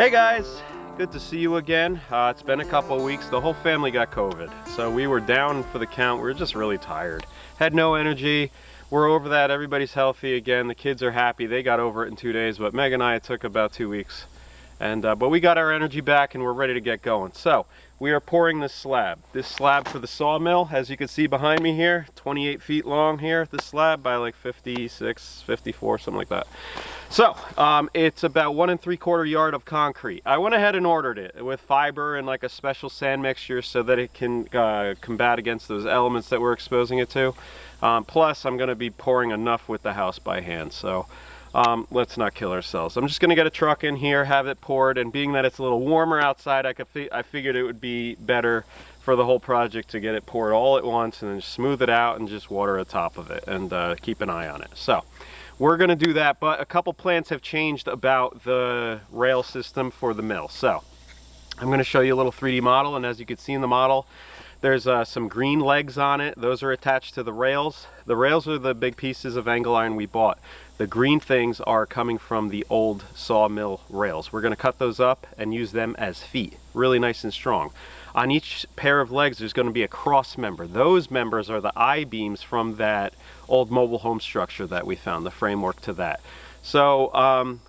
Hey guys, good to see you again. It's been a couple of weeks. The whole family got COVID, so we were down for the count. We were just really tired, had no energy. We're over that. Everybody's healthy again. The kids are happy. They got over it in 2 days, but Meg and I, it took about 2 weeks. And but we got our energy back and we're ready to get going. So we are pouring this slab for the sawmill. As you can see behind me here, 28 feet long here, this slab, by like 56, 54, something like that. So it's about 1 3/4 yard of concrete. I went ahead and ordered it with fiber and like a special sand mixture so that it can combat against those elements that we're exposing it to. Plus I'm going to be pouring enough with the house by hand. So let's not kill ourselves. I'm just going to get a truck in here, have it poured, and being that it's a little warmer outside, I figured it would be better for the whole project to get it poured all at once and then just smooth it out and just water the top of it and keep an eye on it. So we're going to do that, but a couple plans have changed about the rail system for the mill. So I'm going to show you a little 3D model, and as you can see in the model, there's some green legs on it. Those are attached to the rails. The rails are the big pieces of angle iron we bought. The green things are coming from the old sawmill rails. We're going to cut those up and use them as feet, really nice and strong. On each pair of legs there's going to be a cross member. Those members are the I-beams from that old mobile home structure that we found, the framework to that. So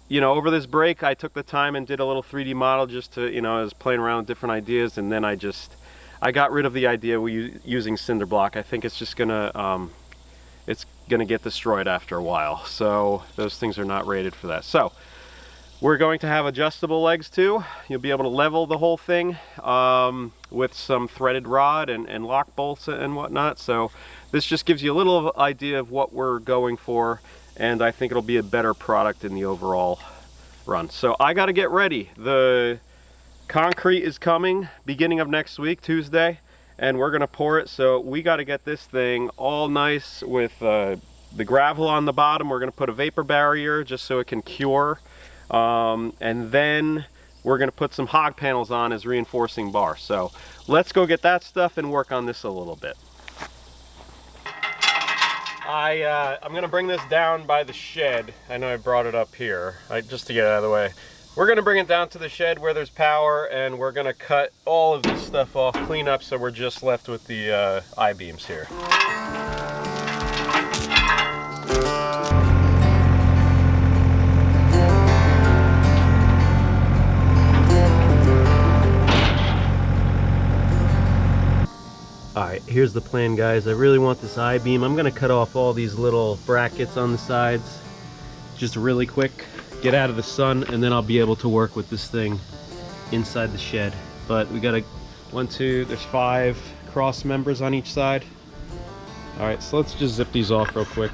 you know, over this break I took the time and did a little 3D model just to, you know, I was playing around with different ideas, and then I got rid of the idea of using cinder block. I think it's just gonna get destroyed after a while. So those things are not rated for that. So we're going to have adjustable legs too. You'll be able to level the whole thing with some threaded rod and lock bolts and whatnot. So this just gives you a little idea of what we're going for, and I think it'll be a better product in the overall run. So I got to get ready. The concrete is coming beginning of next week, Tuesday, and we're gonna pour it. So we got to get this thing all nice with the gravel on the bottom. We're gonna put a vapor barrier just so it can cure, and then we're gonna put some hog panels on as reinforcing bar. So let's go get that stuff and work on this a little bit. I'm gonna bring this down by the shed. I know I brought it up here just to get it out of the way. We're going to bring it down to the shed where there's power, and we're going to cut all of this stuff off, clean up, so we're just left with the I-beams here. Alright, here's the plan, guys. I really want this I-beam. I'm going to cut off all these little brackets on the sides just really quick. Get out of the sun, and then I'll be able to work with this thing inside the shed. But we got there's 5 cross members on each side. All right, so let's just zip these off real quick.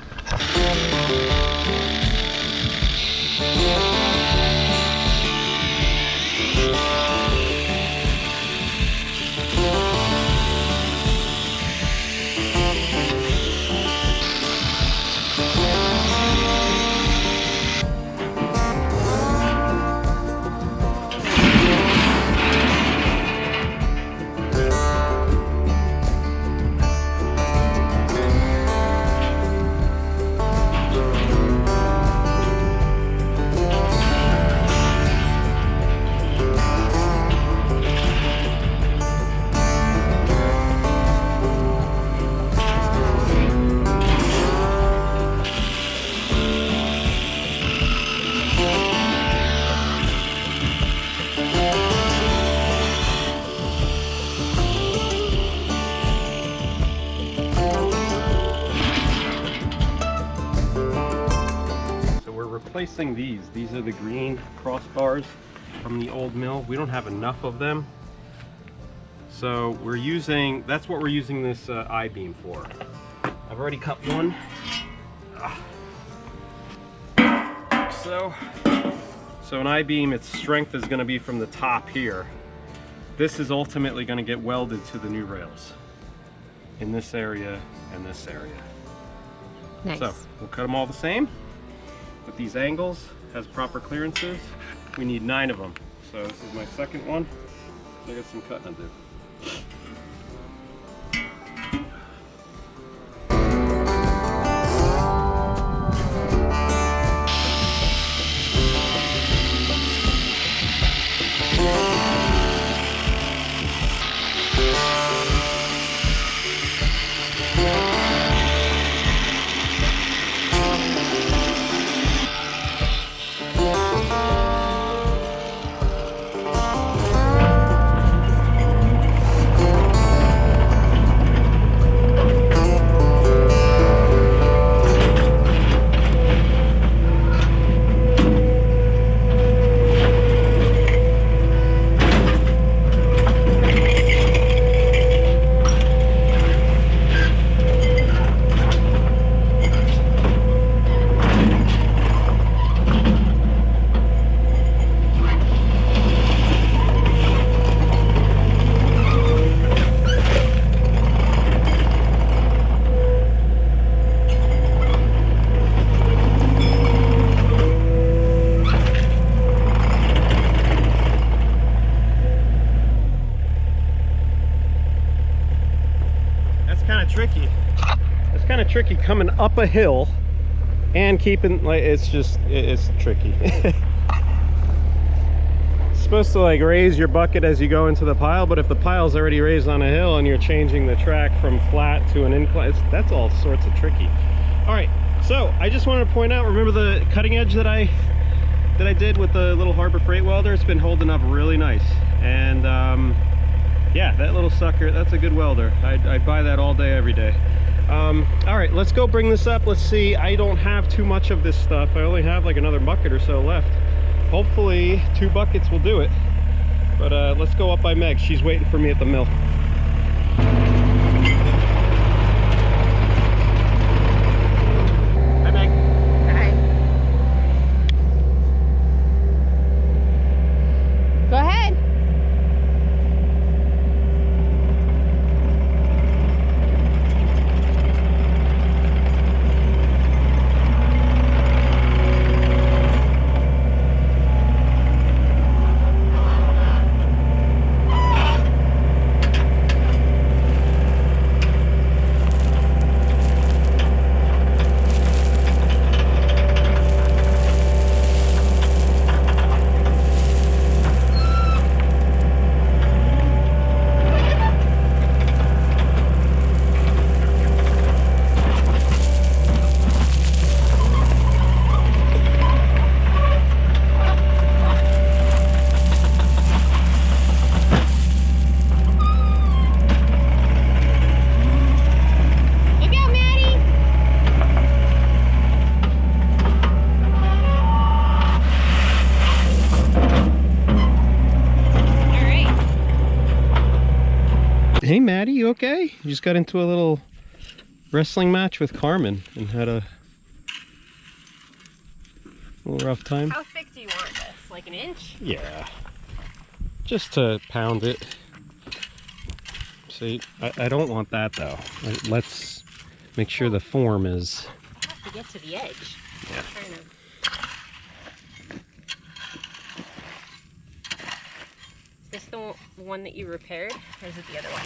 Replacing these are the green crossbars from the old mill. We don't have enough of them, so that's what we're using this I-beam for. I've already cut one. So an I-beam, its strength is going to be from the top here. This is ultimately going to get welded to the new rails in this area and this area. Nice. So we'll cut them all the same. With these angles, has proper clearances. We need 9 of them. So this is my second one. So I got some cutting to do. of tricky coming up a hill and keeping, like, it's tricky. Supposed to like raise your bucket as you go into the pile, but if the pile's already raised on a hill and you're changing the track from flat to an incline, that's all sorts of tricky. All right, so I just wanted to point out, remember the cutting edge that I did with the little Harbor Freight welder? It's been holding up really nice. And yeah, that little sucker, that's a good welder. I'd buy that all day, every day. All right, let's go bring this up. Let's see, I don't have too much of this stuff. I only have like another bucket or so left. Hopefully 2 buckets will do it. But let's go up by Meg. She's waiting for me at the mill. Hi, Meg. Hi. Go ahead. Hey Maddie, you okay? You just got into a little wrestling match with Carmen and had a little rough time. How thick do you want this? Like an inch? Yeah. Just to pound it. See, I don't want that though. Let's make sure the form is... I have to get to the edge. Yeah. Is this the one that you repaired, or is it the other one?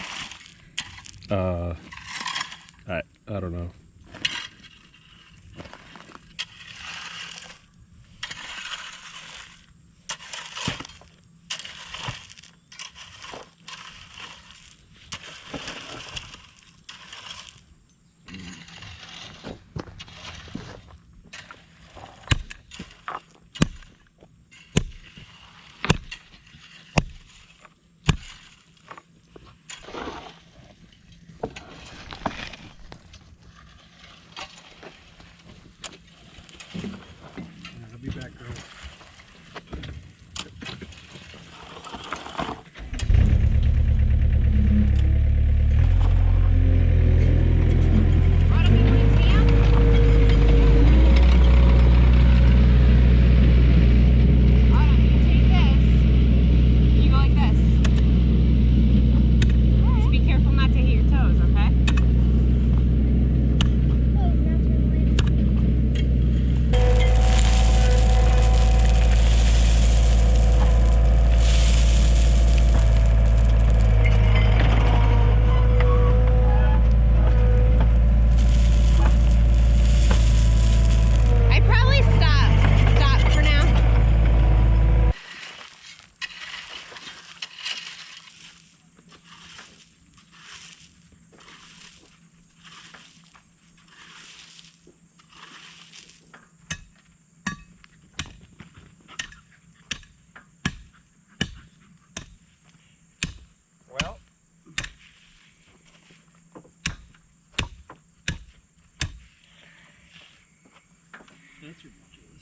I don't know. Be back, girl. That's ridiculous.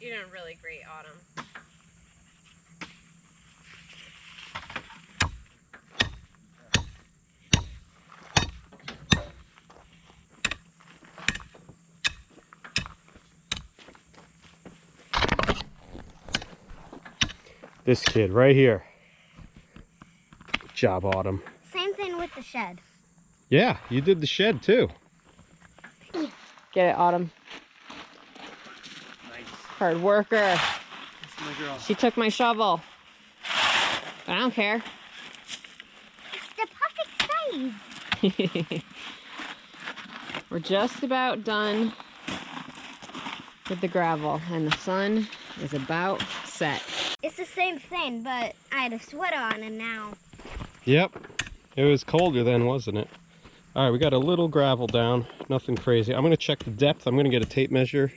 You're doing really great, Autumn. This kid right here. Good job, Autumn. Same thing with the shed. Yeah, you did the shed too. Get it, Autumn. Nice. Hard worker. That's my girl. She took my shovel. I don't care. Jeez. We're just about done with the gravel, and the sun is about set. It's the same thing, but I had a sweater on and now. Yep. It was colder then, wasn't it? All right, we got a little gravel down, nothing crazy. I'm gonna check the depth. I'm gonna get a tape measure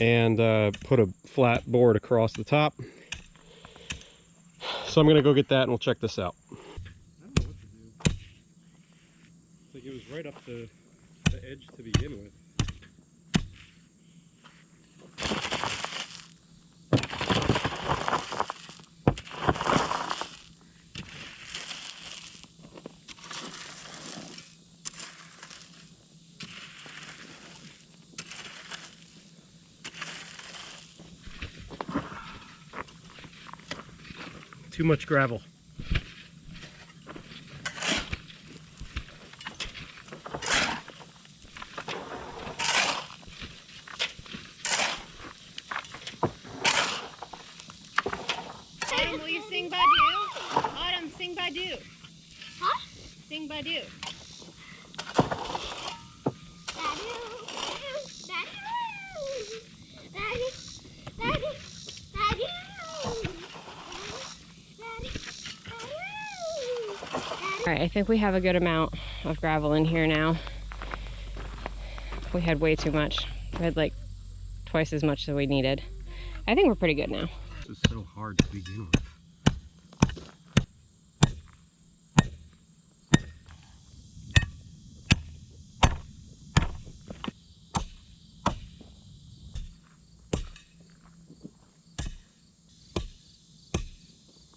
and put a flat board across the top. So I'm gonna go get that and we'll check this out. I don't know what to do. It's like it was right up the edge to begin with. Too much gravel. Autumn, will you sing Badu? Autumn, sing Badu. Huh? Sing Badu. All right, I think we have a good amount of gravel in here now. We had way too much. We had like twice as much as we needed. I think we're pretty good now. This is so hard to begin with.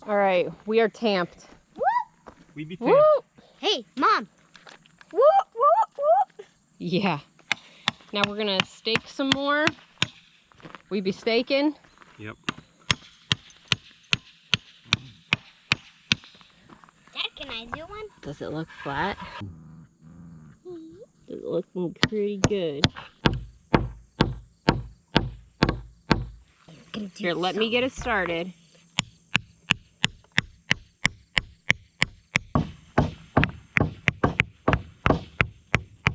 All right, we are tamped. We be Woo! Hey, Mom. Woo, woo, woo. Yeah. Now we're gonna stake some more. We be staking. Yep. Dad, can I do one? Does it look flat? Does it look pretty good? Here, let me get it started.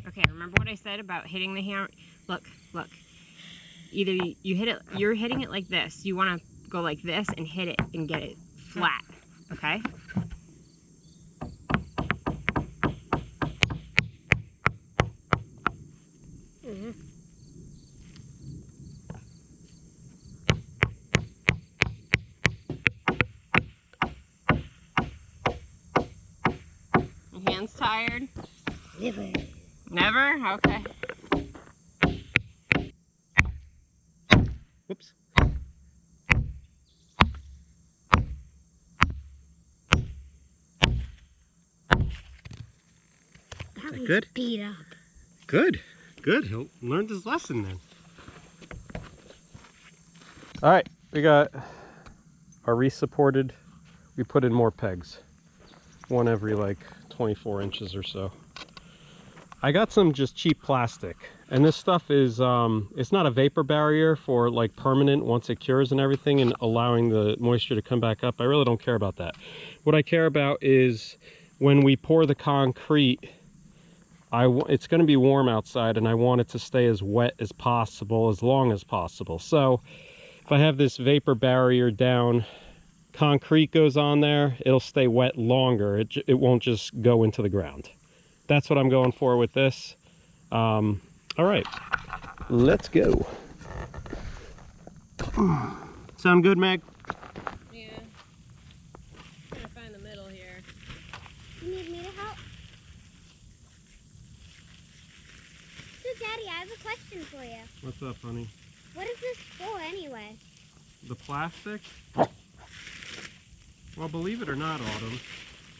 Okay, remember what I said about hitting the hammer? Look, look. Either you hit it, you're hitting it like this. You want to go like this and hit it and get it flat, okay? Your hands tired? Never. Never? Okay. Whoops. That was good? beat up. Good. Good. He'll learn his lesson then. All right, we got our re-supported. We put in more pegs. One every like 24 inches or so. I got some just cheap plastic, and this stuff is it's not a vapor barrier for like permanent once it cures and everything and allowing the moisture to come back up. I really don't care about that. What I care about is when we pour the concrete, it's going to be warm outside and I want it to stay as wet as possible, as long as possible. So if I have this vapor barrier down, concrete goes on there, it'll stay wet longer. It won't just go into the ground. That's what I'm going for with this. All right, let's go. Sound good, Meg? Yeah. I'm trying to find the middle here. You need me to help? So, Daddy, I have a question for you. What's up, honey? What is this for, anyway? The plastic? Well, believe it or not, Autumn,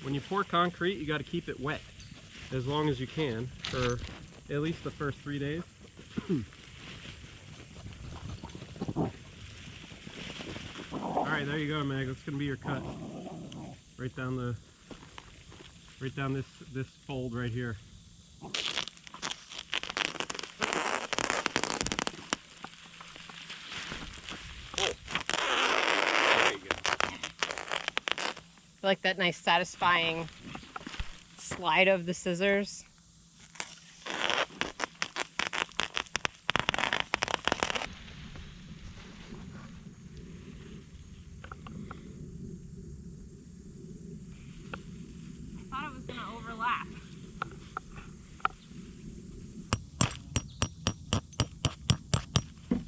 when you pour concrete, you got to keep it wet as long as you can for at least the first 3 days. All right, there you go, Meg. That's gonna be your cut. Right down this fold right here. I like that nice satisfying slide of the scissors. I thought it was going to overlap.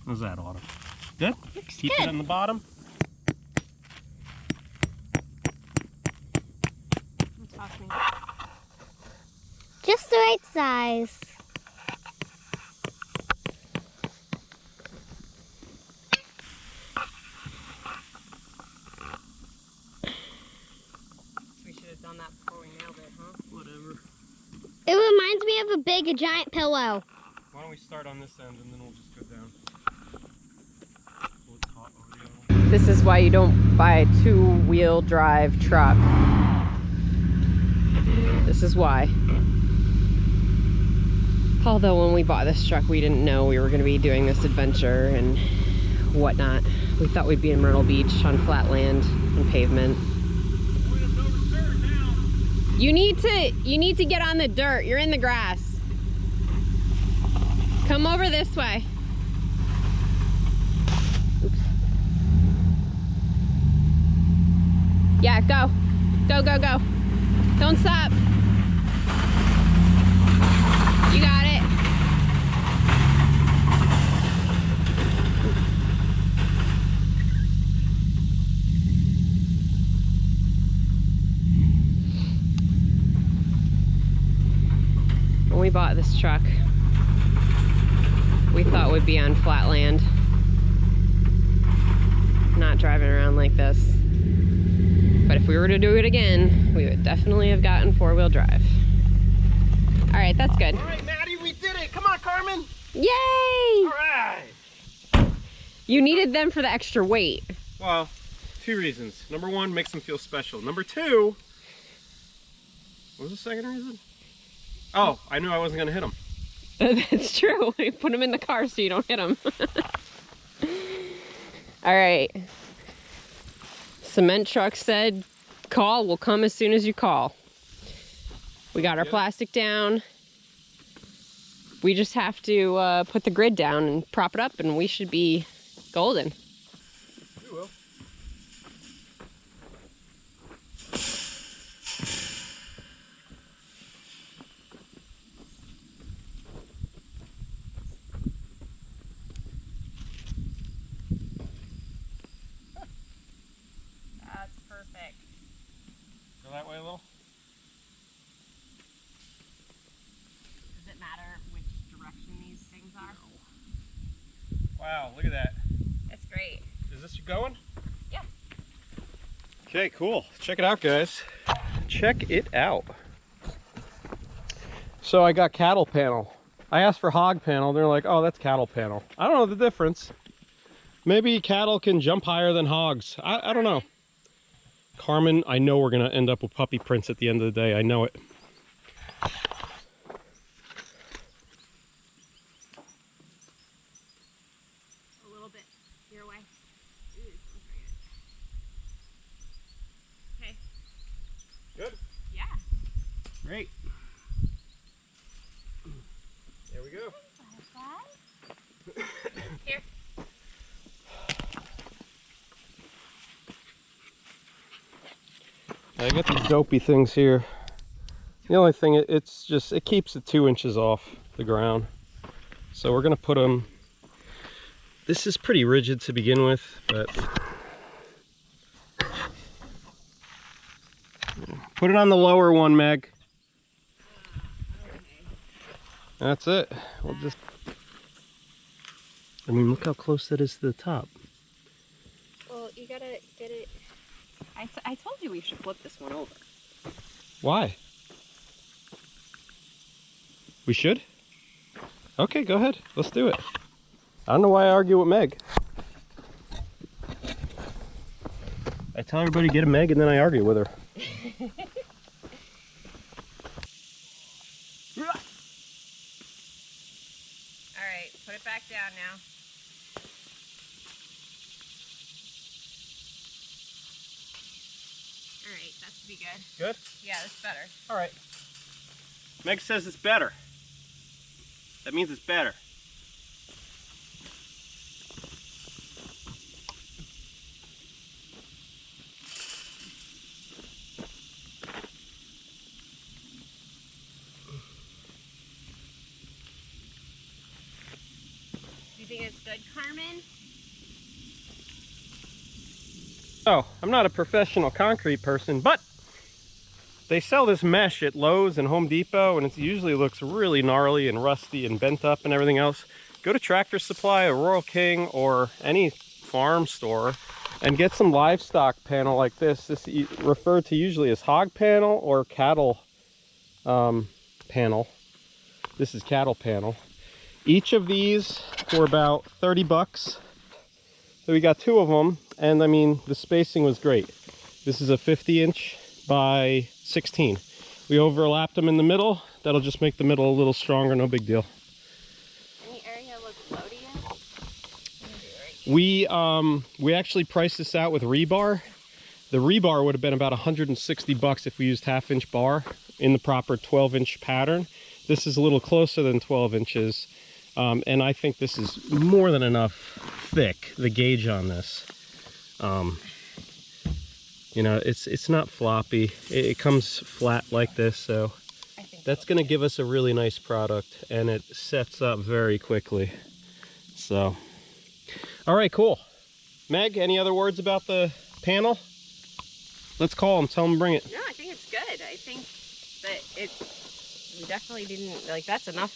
How's that, Autumn? Good? Keep good. it on the bottom. Toss me. Just the right size. We should have done that before we nailed it, huh? Whatever. It reminds me of a giant pillow. Why don't we start on this end and then we'll just go down. This is why you don't buy a two-wheel drive truck. This is why. Although when we bought this truck, we didn't know we were going to be doing this adventure and whatnot. We thought we'd be in Myrtle Beach on flat land and pavement. You need to get on the dirt. You're in the grass. Come over this way. Oops. Yeah, go. Go, go, go. Don't stop. You got it. When we bought this truck, we thought we'd be on flat land, not driving around like this. But if we were to do it again, we would definitely have gotten four-wheel drive. All right, that's good. All right, Maddie, we did it. Come on, Carmen. Yay! All right. You needed them for the extra weight. Well, two reasons. Number one, makes them feel special. Number two, what was the second reason? Oh, I knew I wasn't gonna hit them. That's true. Put them in the car so you don't hit them. All right. Cement truck said, call will come as soon as you call. We got our plastic down. We just have to put the grid down and prop it up and we should be golden. We will. That's perfect. Go that way a little. Does it matter which direction these things are? Wow, look at that. That's great. Is this going? Yeah. Okay, cool. Check it out, guys. Check it out. So I got cattle panel. I asked for hog panel. They're like, oh, that's cattle panel. I don't know the difference. Maybe cattle can jump higher than hogs. I don't know. Carmen, I know we're going to end up with puppy prints at the end of the day. I know it. A little bit your way. Ooh, it smells very good. Okay. Good? Yeah. Great. There we go. Here. I got these dopey things here. The only thing, it keeps it 2 inches off the ground. So we're gonna put them, this is pretty rigid to begin with, but put it on the lower one, Meg. That's it. We'll just, I mean, look how close that is to the top. Well, you gotta get it. I told you we should flip this one over. Why? We should? Okay, go ahead. Let's do it. I don't know why I argue with Meg. I tell everybody to get a Meg and then I argue with her. Alright, put it back down now. Alright, that should be good. Good? Yeah, that's better. All right. Meg says it's better. That means it's better. Do you think it's good, Carmen? Oh, I'm not a professional concrete person, but they sell this mesh at Lowe's and Home Depot, and it usually looks really gnarly and rusty and bent up and everything else. Go to Tractor Supply or Rural King or any farm store and get some livestock panel like this. This is referred to usually as hog panel or cattle panel. This is cattle panel. Each of these were about 30 bucks. So we got 2 of them, and I mean, the spacing was great. This is a 50-inch by 16. We overlapped them in the middle. That'll just make the middle a little stronger, no big deal. Any area look floaty yet? We actually priced this out with rebar. The rebar would have been about 160 bucks if we used 1/2-inch bar in the proper 12-inch pattern. This is a little closer than 12 inches. And I think this is more than enough thick, the gauge on this. You know, it's not floppy. It comes flat like this, so that's going to give us a really nice product, and it sets up very quickly. So, all right, cool. Meg, any other words about the panel? Let's call them, tell them to bring it. No, I think it's good. I think that we definitely didn't, like, that's enough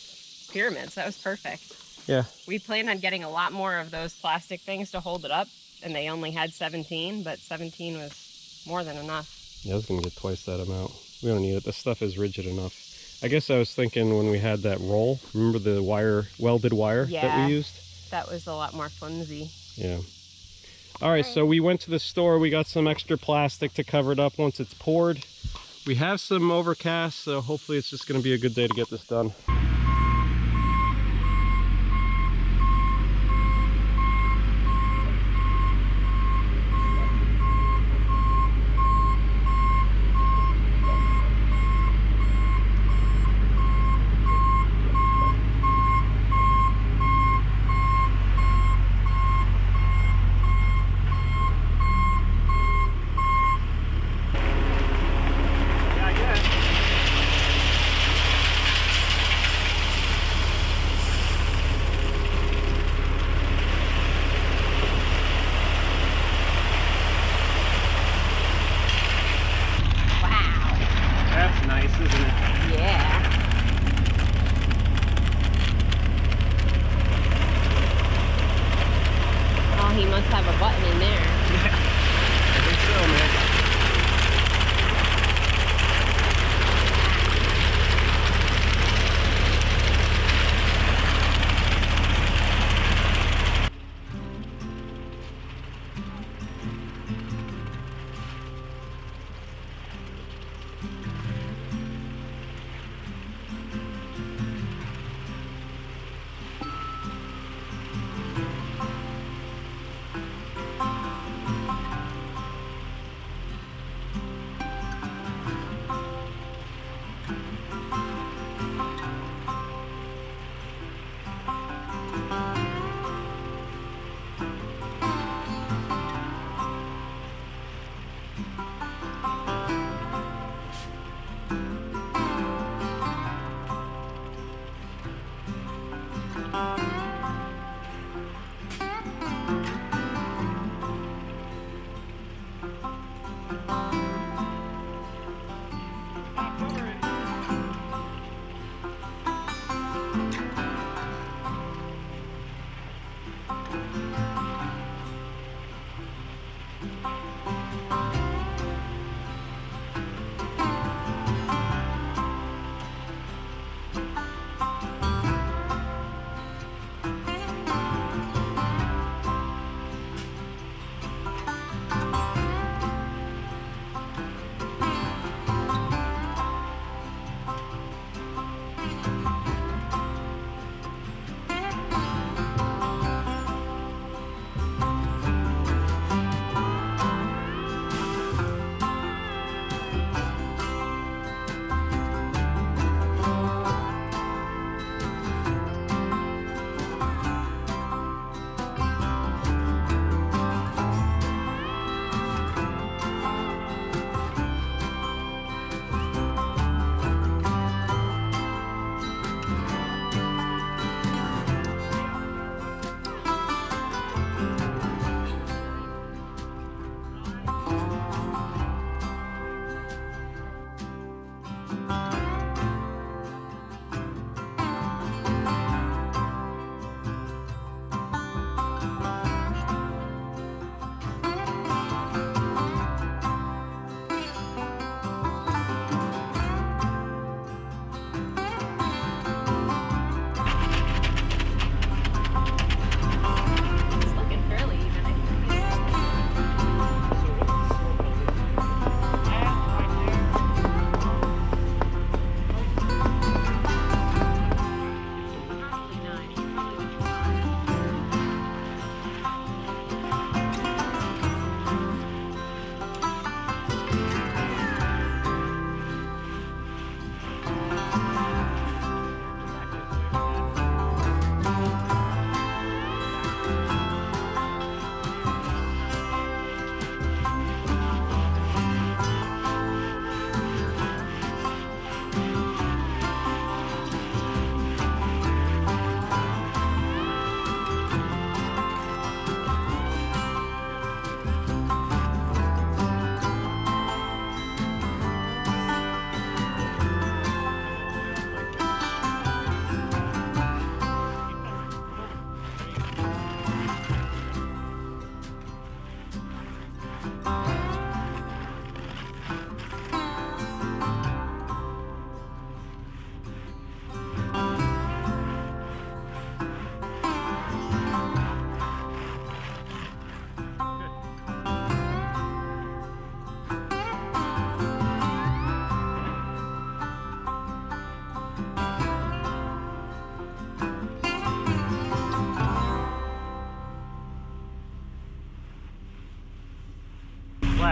pyramids. That was perfect. Yeah. We planned on getting a lot more of those plastic things to hold it up, and they only had 17, but 17 was more than enough. Yeah, I was going to get twice that amount. We don't need it. This stuff is rigid enough. I guess I was thinking when we had that roll, remember the wire, welded wire that we used? That was a lot more flimsy. Yeah. All right, so we went to the store. We got some extra plastic to cover it up once it's poured. We have some overcast, so hopefully it's just going to be a good day to get this done.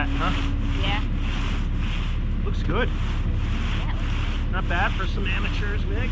flat, huh? Yeah. Looks good. Yeah. Not bad for some amateurs, Meg.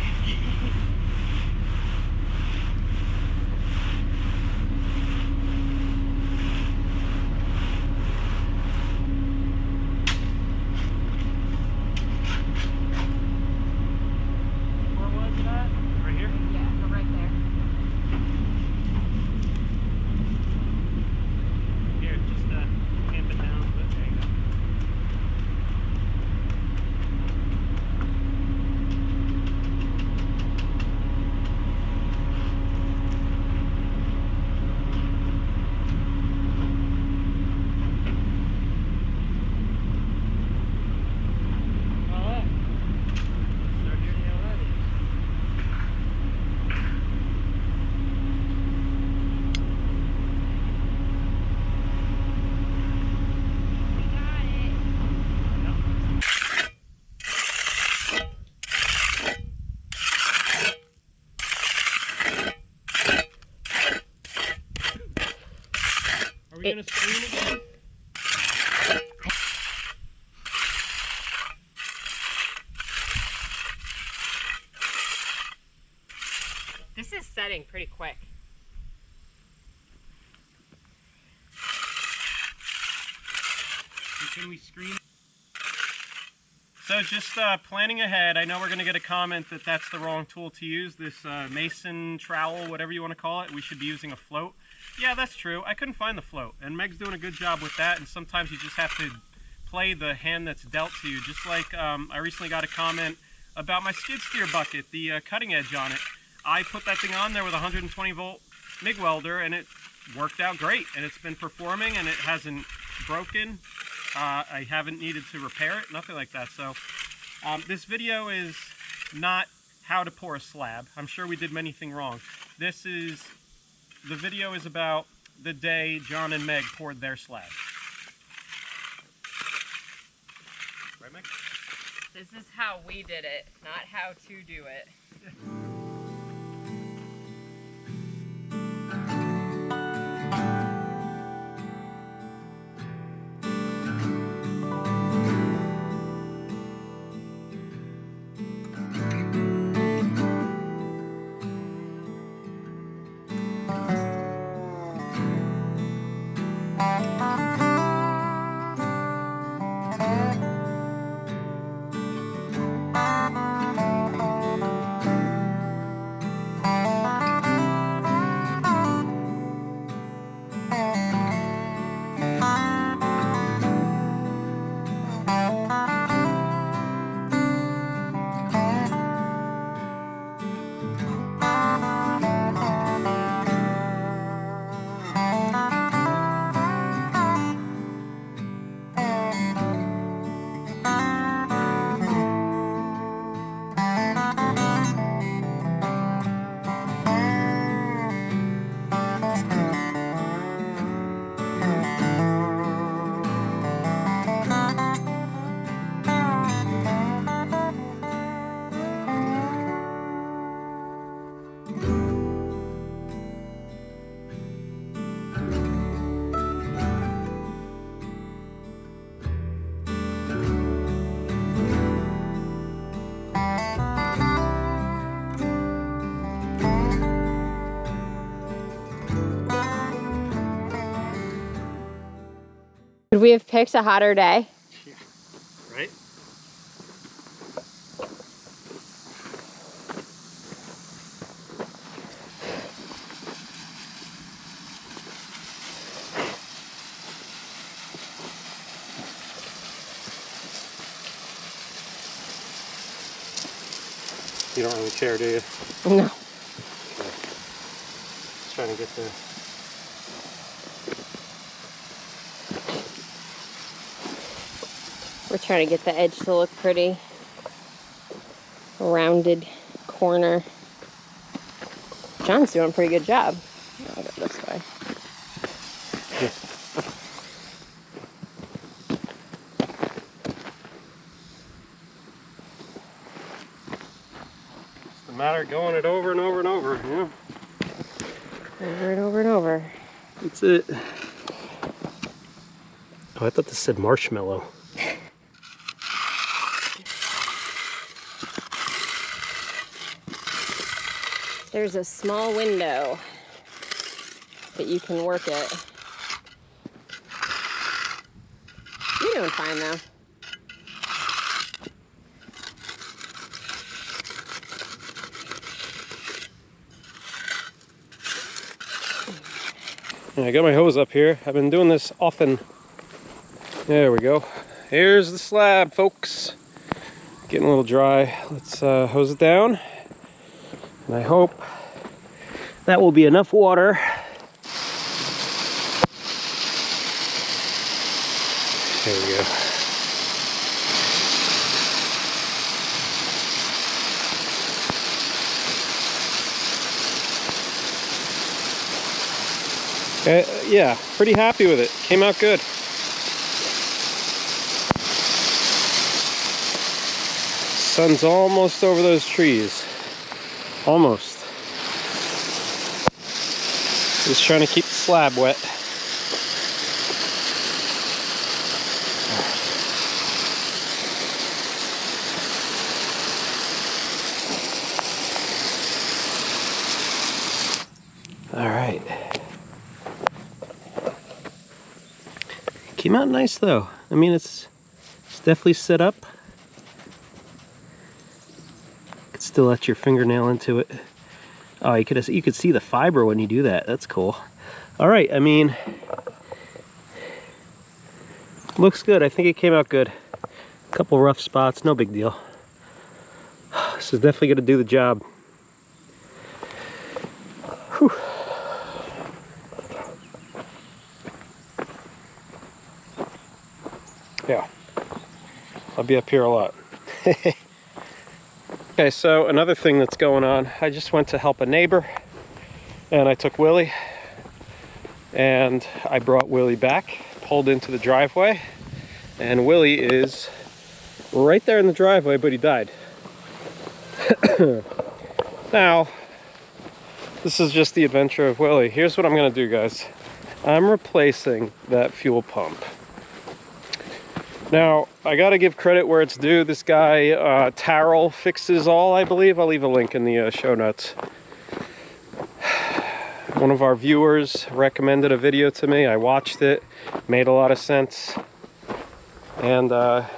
Are we gonna scream again? This is setting pretty quick. Can we scream? So just planning ahead, I know we're going to get a comment that that's the wrong tool to use, this mason trowel, whatever you want to call it. We should be using a float. Yeah, that's true. I couldn't find the float, and Meg's doing a good job with that, and sometimes you just have to play the hand that's dealt to you. Just like I recently got a comment about my skid steer bucket, the cutting edge on it. I put that thing on there with a 120 volt MIG welder, and it worked out great, and it's been performing, and it hasn't broken. I haven't needed to repair it, nothing like that. So this video is not how to pour a slab. I'm sure we did anything wrong. The video is about the day John and Meg poured their slab. Right, Meg? This is how we did it, not how to do it. Could we have picked a hotter day? Yeah. Right? You don't really care, do you? No. Okay. Just trying to get the... We're trying to get the edge to look pretty. A rounded corner. John's doing a pretty good job. I'll go this way. It's the matter of going it over and over and over, you know? Over and over and over. That's it. Oh, I thought this said marshmallow. There's a small window that you can work it. You're doing fine though. I got my hose up here. I've been doing this often. There we go. Here's the slab, folks. Getting a little dry. Let's hose it down. And I hope that will be enough water. There we go. Yeah, pretty happy with it. Came out good. Sun's almost over those trees. Almost. Just trying to keep the slab wet. All right. Came out nice though. I mean, it's definitely set up. Could still let your fingernail into it. Oh, you could see the fiber when you do that. That's cool. All right, I mean, looks good. I think it came out good. A couple rough spots, no big deal. This is definitely gonna do the job. Whew. Yeah, I'll be up here a lot. Okay, so another thing that's going on, I just went to help a neighbor and I took Willie and I brought Willie back, pulled into the driveway, and Willie is right there in the driveway, but he died. Now, this is just the adventure of Willie. Here's what I'm gonna do, guys. I'm replacing that fuel pump. Now, I gotta give credit where it's due. This guy, Taryl Fixes All, I believe. I'll leave a link in the show notes. One of our viewers recommended a video to me. I watched it, made a lot of sense. And let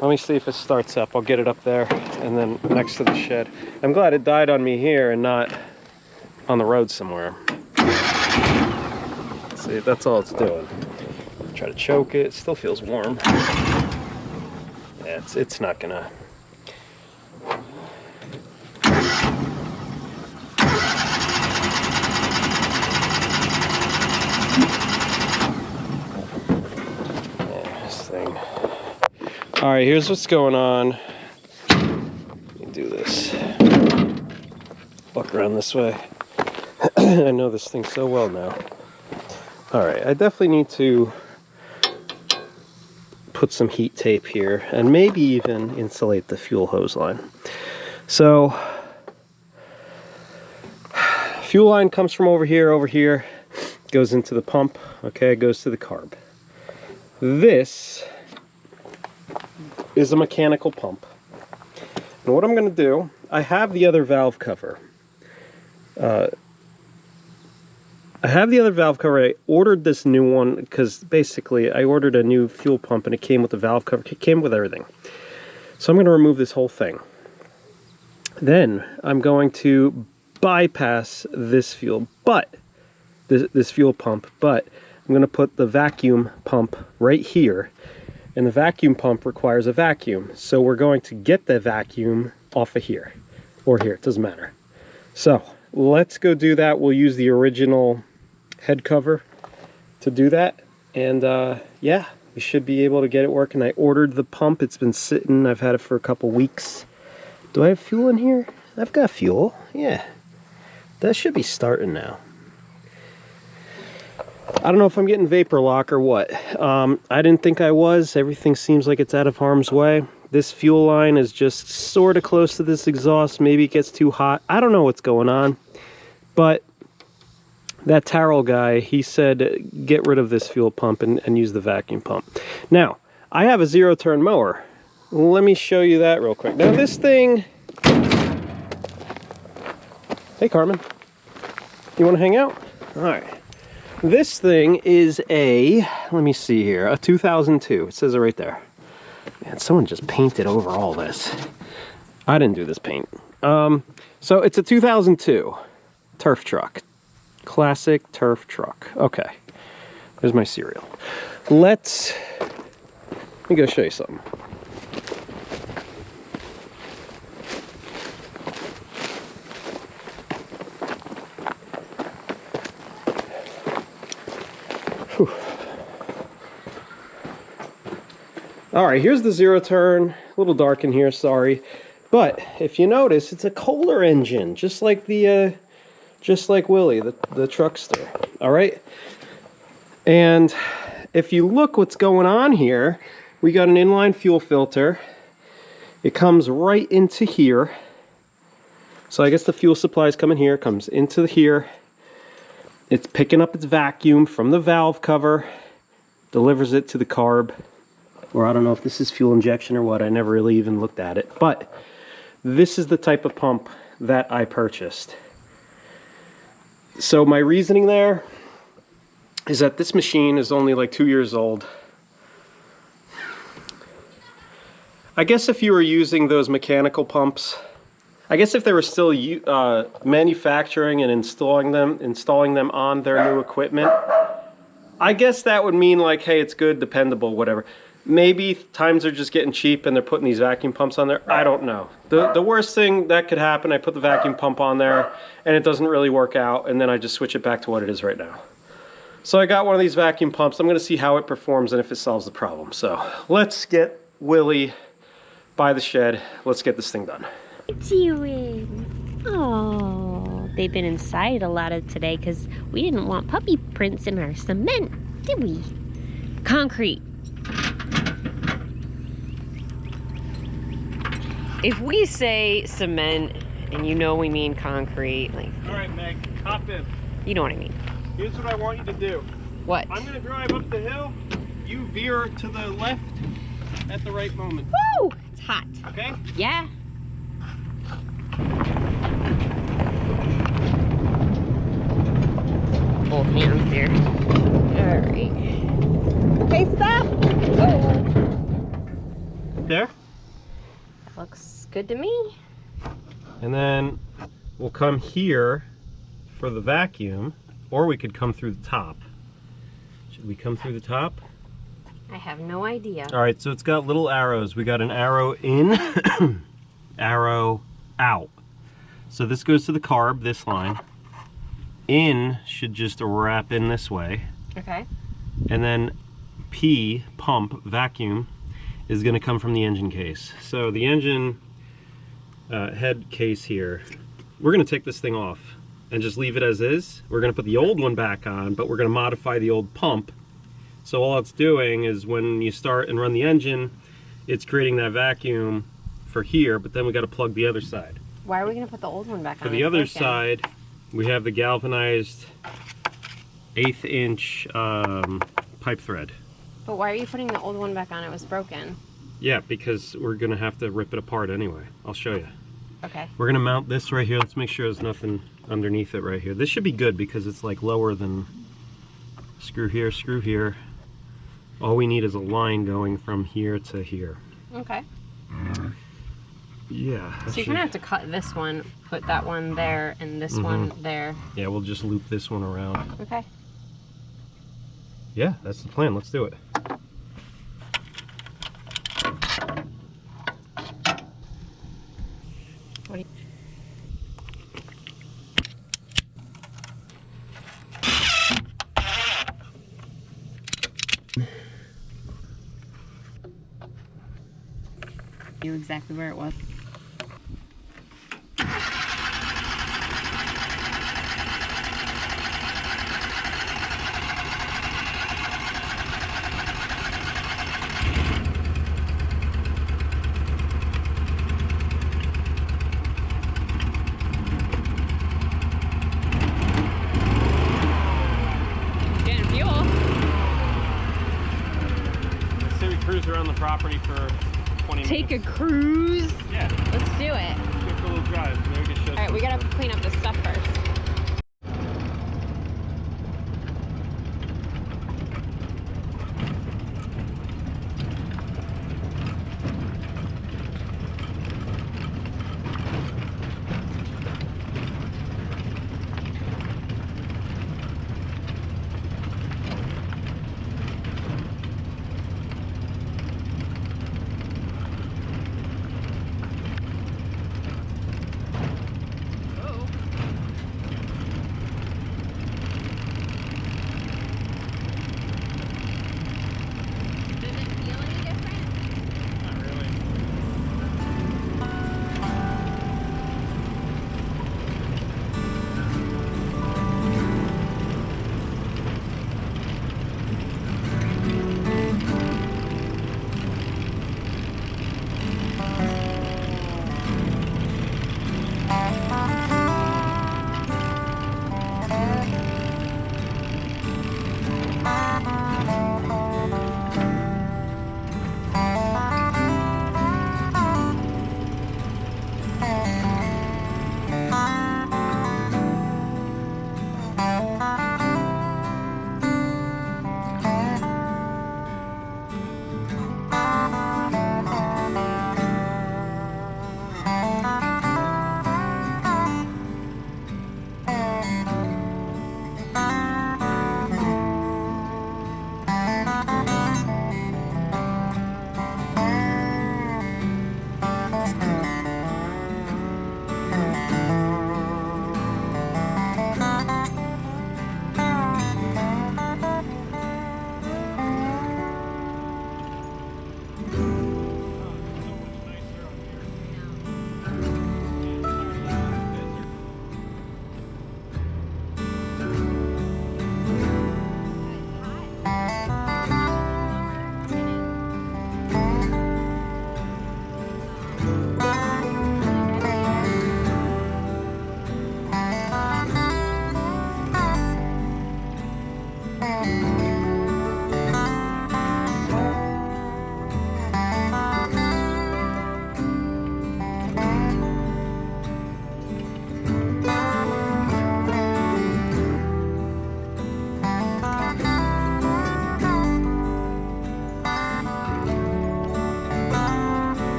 me see if it starts up. I'll get it up there and then next to the shed. I'm glad it died on me here and not on the road somewhere. See, that's all it's doing. Try to choke it. It still feels warm. Yeah, it's not gonna. Yeah, this thing. All right, here's what's going on. Let me do this. Walk around this way. I know this thing so well now. All right, I definitely need to put some heat tape here and maybe even insulate the fuel hose line. So fuel line comes from over here, goes into the pump, okay, goes to the carb. This is a mechanical pump. And what I'm gonna do, I have the other valve cover. I ordered this new one because basically I ordered a new fuel pump and it came with the valve cover. It came with everything. So I'm going to remove this whole thing. Then I'm going to bypass this fuel, this fuel pump, but I'm going to put the vacuum pump right here. And the vacuum pump requires a vacuum. So we're going to get the vacuum off of here or here, it doesn't matter. So let's go do that. We'll use the original head cover to do that, and yeah, we should be able to get it working. I ordered the pump. It's been sitting. I've had it for a couple weeks. Do I have fuel in here? I've got fuel. Yeah, that should be starting now. I don't know if I'm getting vapor lock or what. I didn't think I was. Everything seems like it's out of harm's way. This fuel line is just sort of close to this exhaust. Maybe it gets too hot. I don't know what's going on, but that Taryl guy, he said get rid of this fuel pump and use the vacuum pump. Now, I have a zero-turn mower. Let me show you that real quick. Now this thing... Hey Carmen, you want to hang out? All right. This thing is a, let me see here, a 2002. It says it right there. Man, someone just painted over all this. I didn't do this paint. So it's a 2002 turf truck. Classic turf truck. Okay. There's my cereal. Let me go show you something. Whew. All right, here's the zero turn. A little dark in here, sorry. But if you notice, it's a Kohler engine, just like the, just like Willie, the Truckster. All right. And if you look what's going on here, we got an inline fuel filter. It comes right into here. So I guess the fuel supply is coming here, comes into here. It's picking up its vacuum from the valve cover, delivers it to the carb. Or I don't know if this is fuel injection or what, I never really even looked at it. But this is the type of pump that I purchased. So my reasoning there is that this machine is only like 2 years old. I guess if you were using those mechanical pumps, I guess if they were still manufacturing and installing them on their new equipment, I guess that would mean like, hey, it's good, dependable, whatever. Maybe times are just getting cheap and they're putting these vacuum pumps on there. I don't know. The worst thing that could happen, I put the vacuum pump on there and it doesn't really work out, and then I just switch it back to what it is right now. So I got one of these vacuum pumps. I'm going to see how it performs and if it solves the problem. So let's get Willie by the shed. Let's get this thing done. It's you in. Oh, they've been inside a lot of today because we didn't want puppy prints in our cement, did we? Concrete. If we say cement and you know we mean concrete, like... All right, Meg, hop in. You know what I mean. Here's what I want you to do. What? I'm going to drive up the hill. You veer to the left at the right moment. Woo! It's hot. Okay? Yeah. Both hands there. All right. Okay, stop. Whoa. There. Looks good to me. And then we'll come here for the vacuum, or we could come through the top. Should we come through the top? I have no idea. All right, so it's got little arrows. We got an arrow in, arrow out. So this goes to the carb, this line. In should just wrap in this way. Okay. And then P, pump, vacuum, is going to come from the engine case. So the engine head case here, we're going to take this thing off and just leave it as is. We're going to put the old one back on, but we're going to modify the old pump. So all it's doing is when you start and run the engine, it's creating that vacuum for here, but then we got to plug the other side. Why are we going to put the old one back on? For the other side, we have the galvanized 1/8 inch pipe thread. But why are you putting the old one back on? It was broken. Yeah, because we're going to have to rip it apart anyway. I'll show you. Okay. We're going to mount this right here. Let's make sure there's nothing underneath it right here. This should be good because it's like lower than screw here, screw here. All we need is a line going from here to here. Okay. Yeah. So you're going to have to cut this one, put that one there, and this one there. Yeah, we'll just loop this one around. Okay. Yeah, that's the plan. Let's do it. What do you... Knew exactly where it was. around the property for 20 minutes. Take a cruise. Yeah. Let's do it. Let's go for a little drive. Maybe we can show All right, we gotta clean up this stuff first.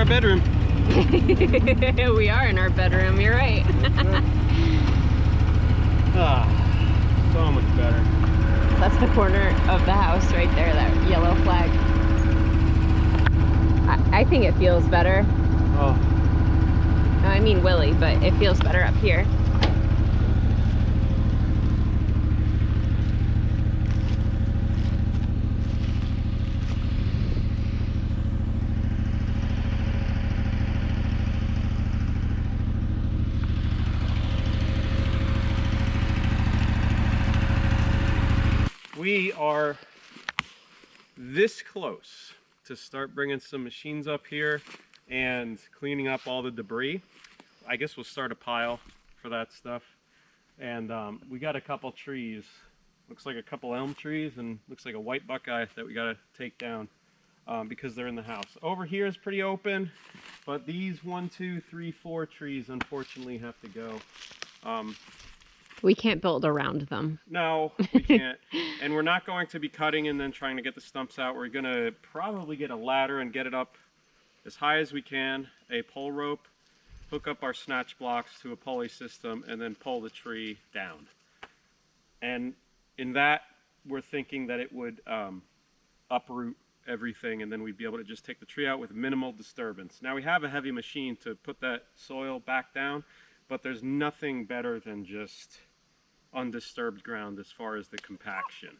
our bedroom. We are in our bedroom, you're right. So much better. That's the corner of the house right there, that yellow flag. I think it feels better. Oh. I mean Willie, but it feels better up here. We are this close to start bringing some machines up here and cleaning up all the debris. I guess we'll start a pile for that stuff. And we got a couple trees Looks like a couple elm trees and looks like a white buckeye that we gotta take down because they're in the house. Over here is pretty open, but these 1, 2, 3, 4 trees unfortunately have to go. We can't build around them. No, we can't. And we're not going to be cutting and then trying to get the stumps out. We're gonna probably get a ladder and get it up as high as we can, a pole rope, hook up our snatch blocks to a pulley system, and then pull the tree down. And in that, we're thinking that it would uproot everything, and then we'd be able to just take the tree out with minimal disturbance. Now we have a heavy machine to put that soil back down, but there's nothing better than just undisturbed ground as far as the compaction.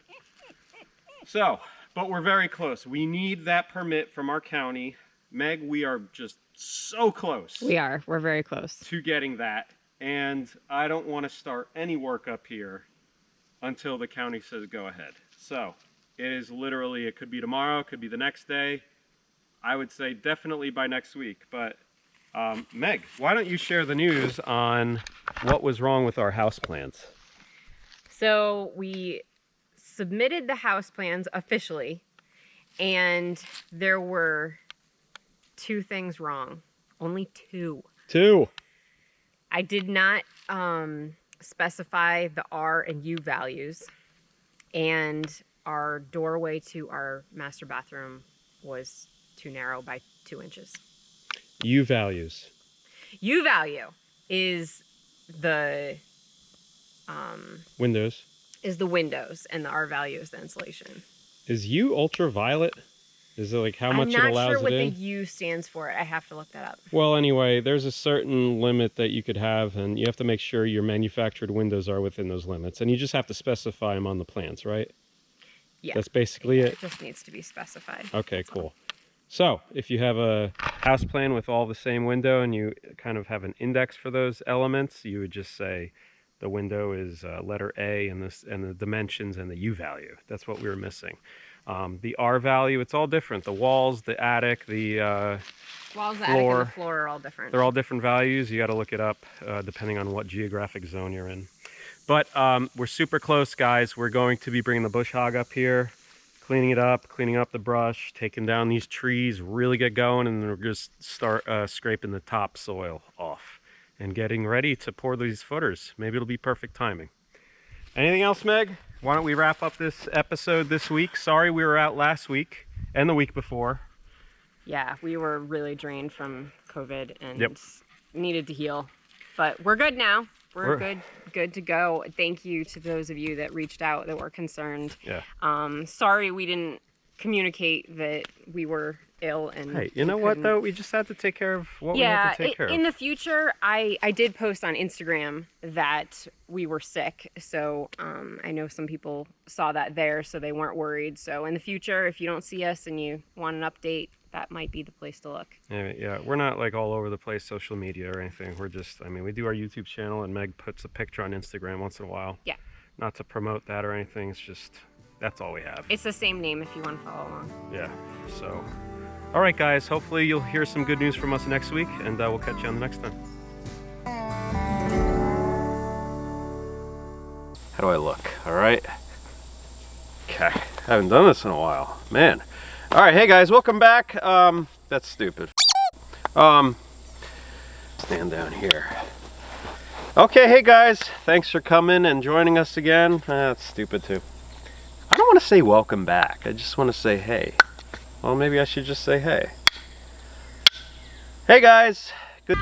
So, but we're very close. We need that permit from our county. Meg, we are just so close. We are. We're very close to getting that, and I don't want to start any work up here until the county says go ahead. So it is literally, it could be tomorrow, it could be the next day. I would say definitely by next week. But Meg, why don't you share the news on what was wrong with our house plans? So we submitted the house plans officially, and there were 2 things wrong. Only 2. 2. I did not specify the R and U values, and our doorway to our master bathroom was too narrow by 2 inches. U values. U value is the Windows. Is the windows, and the R value is the insulation. Is U ultraviolet? Is it like how much it allows it in? I'm not sure what the U stands for. I have to look that up. Well, anyway, there's a certain limit that you could have, and you have to make sure your manufactured windows are within those limits. And you just have to specify them on the plans, right? Yeah. That's basically it? It just needs to be specified. Okay, cool. So, if you have a house plan with all the same window and you kind of have an index for those elements, you would just say the window is letter A and the dimensions and the U value. That's what we were missing. The R value, it's all different. The walls, the attic, the walls, the floor, attic, and the floor are all different. They're all different values. You got to look it up depending on what geographic zone you're in. But we're super close, guys. We're going to be bringing the bush hog up here, cleaning it up, cleaning up the brush, taking down these trees, really get going, and then we'll just start scraping the topsoil off and getting ready to pour these footers. Maybe it'll be perfect timing. Anything else, Meg? Why don't we wrap up this episode this week? Sorry we were out last week and the week before. Yeah, we were really drained from COVID and needed to heal. But we're good now. We're good to go. Thank you to those of you that reached out that were concerned. Yeah. Sorry we didn't communicate that we were ill and hey, you know what though? We just had to take care of what we had to take care of. In the future, I did post on Instagram that we were sick. So I know some people saw that there, so they weren't worried. So in the future, if you don't see us and you want an update, that might be the place to look. Yeah, we're not like all over the place social media or anything. We're just, I mean, we do our YouTube channel and Meg puts a picture on Instagram once in a while. Yeah. Not to promote that or anything. It's just, that's all we have. It's the same name if you want to follow along. Yeah, so. All right, guys, hopefully you'll hear some good news from us next week, and we'll catch you on the next time. How do I look? All right. Okay, I haven't done this in a while. Man. All right, hey guys, welcome back. That's stupid. Stand down here. Okay, hey guys, thanks for coming and joining us again. That's stupid too. I don't want to say welcome back. I just want to say hey. Well, maybe I should just say hey. Hey guys. Good.